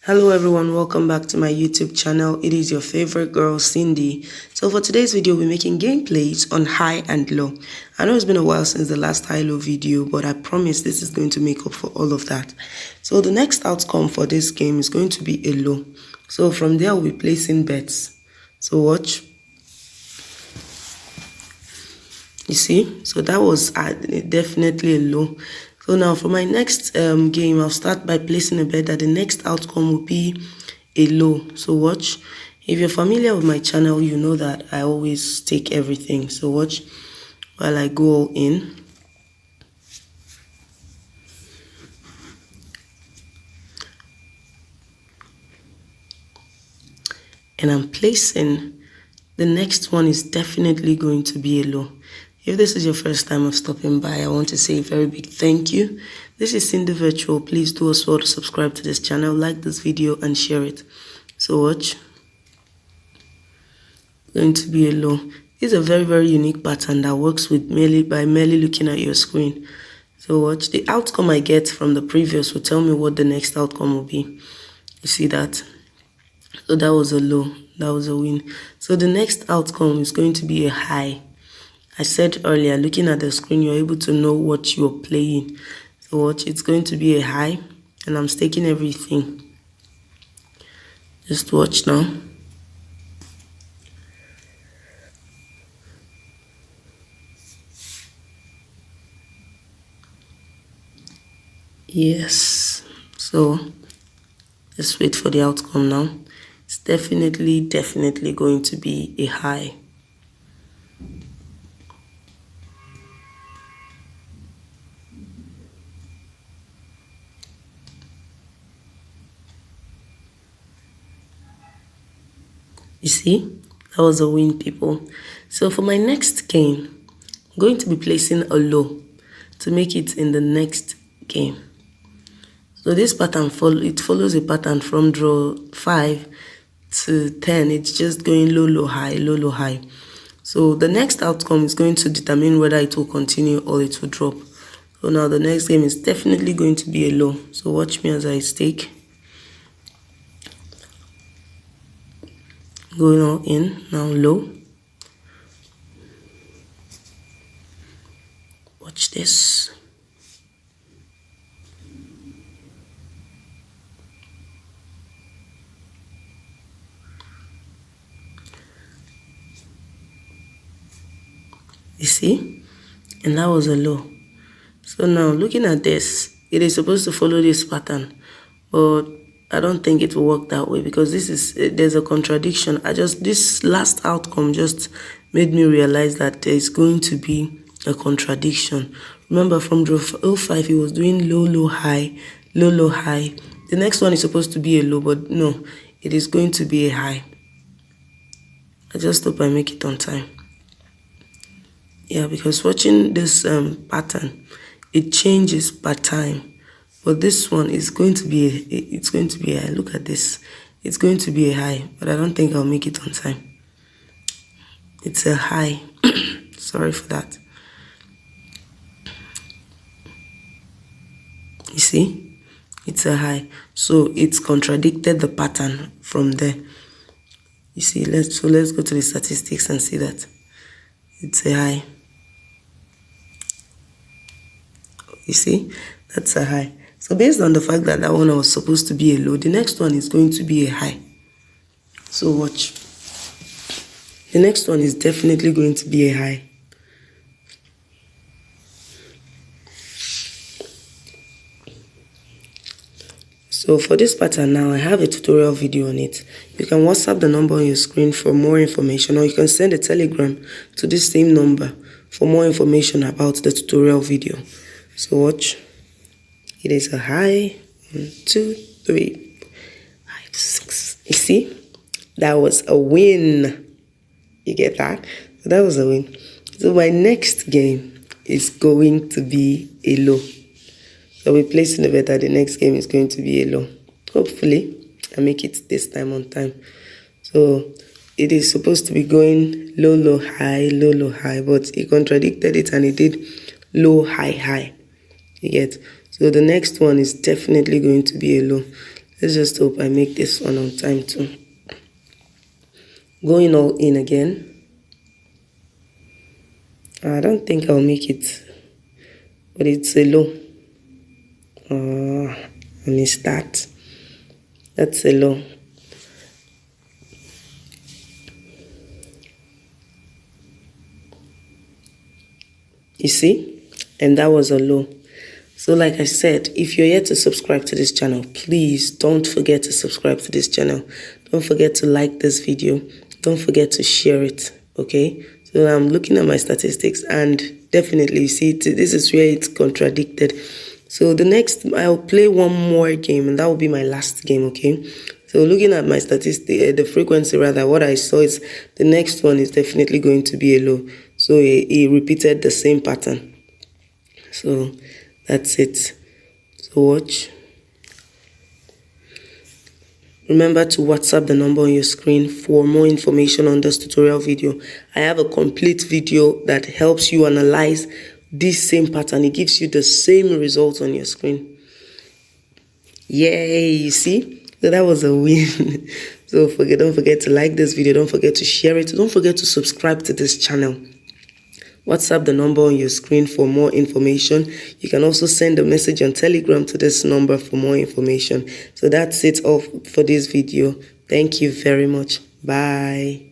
Hello everyone, welcome back to my YouTube channel. It is your favorite girl Cindy. So for today's video, we're making gameplays on high and low. I know it's been a while since the last high-low video, but I promise this is going to make up for all of that. So the next outcome for this game is going to be a low. So from there, we'll be placing bets. So watch. You see, so that was definitely a low. So now for my next game, I'll start by placing a bet that the next outcome will be a low. So watch. If you're familiar with my channel, you know that I always take everything. So watch while I go all in. And I'm placing the next one is definitely going to be a low. If this is your first time of stopping by, I want to say a very big thank you. This is Cindy Virtual. Please do as well to subscribe to this channel, like this video, and share it. So watch. Going to be a low. This is a very, very unique pattern that works with merely looking at your screen. So watch. The outcome I get from the previous will tell me what the next outcome will be. You see that? So that was a low. That was a win. So the next outcome is going to be a high. I said earlier, looking at the screen, you're able to know what you're playing. So watch, it's going to be a high, and I'm staking everything. Just watch now. Yes. So let's wait for the outcome now. It's definitely going to be a high. You see, that was a win, people. So for my next game, I'm going to be placing a low to make it in the next game. So this pattern follows a pattern from draw 5 to 10. It's just going low, low, high, low, low, high. So the next outcome is going to determine whether it will continue or it will drop. So now the next game is definitely going to be a low. So watch me as I stake. Going all in, now low. Watch this. You see? And that was a low. So now looking at this, it is supposed to follow this pattern, but I don't think it will work that way because there's a contradiction. This last outcome just made me realize that there's going to be a contradiction. Remember from draw 05, he was doing low, low, high, low, low, high. The next one is supposed to be a low, but no, it is going to be a high. I just hope I make it on time. Yeah, because watching this pattern, it changes per time. But this one is going to be a high. Look at this. It's going to be a high, but I don't think I'll make it on time. It's a high. Sorry for that. You see? It's a high. So it's contradicted the pattern from there. You see, let's go to the statistics and see that. It's a high. You see? That's a high. So based on the fact that that one was supposed to be a low, the next one is going to be a high. So watch. The next one is definitely going to be a high. So for this pattern now, I have a tutorial video on it. You can WhatsApp the number on your screen for more information, or you can send a telegram to this same number for more information about the tutorial video. So watch. It is a high. 1, 2, 3, 5, 6. You see? That was a win. You get that? So that was a win. So my next game is going to be a low. So we're placing a bet that the next game is going to be a low. Hopefully, I make it this time on time. So it is supposed to be going low, low, high, low, low, high. But it contradicted it and it did low, high, high. You get? So the next one is definitely going to be a low. Let's just hope I make this one on time too. Going all in again. I don't think I'll make it, but it's a low. I missed that. That's a low. You see? And that was a low. So like I said, if you're yet to subscribe to this channel, please don't forget to subscribe to this channel. Don't forget to like this video. Don't forget to share it, okay? So I'm looking at my statistics, and definitely, you see, this is where it's contradicted. So the next, I'll play one more game, and that will be my last game, okay? So looking at my statistics, the frequency rather, what I saw is the next one is definitely going to be a low. So he repeated the same pattern. So that's it. So watch. Remember to WhatsApp the number on your screen for more information on this tutorial video. I have a complete video that helps you analyze this same pattern. It gives you the same results on your screen. Yay, you see? So that was a win. So don't forget to like this video. Don't forget to share it. Don't forget to subscribe to this channel. WhatsApp the number on your screen for more information. You can also send a message on Telegram to this number for more information. So that's it all for this video. Thank you very much. Bye.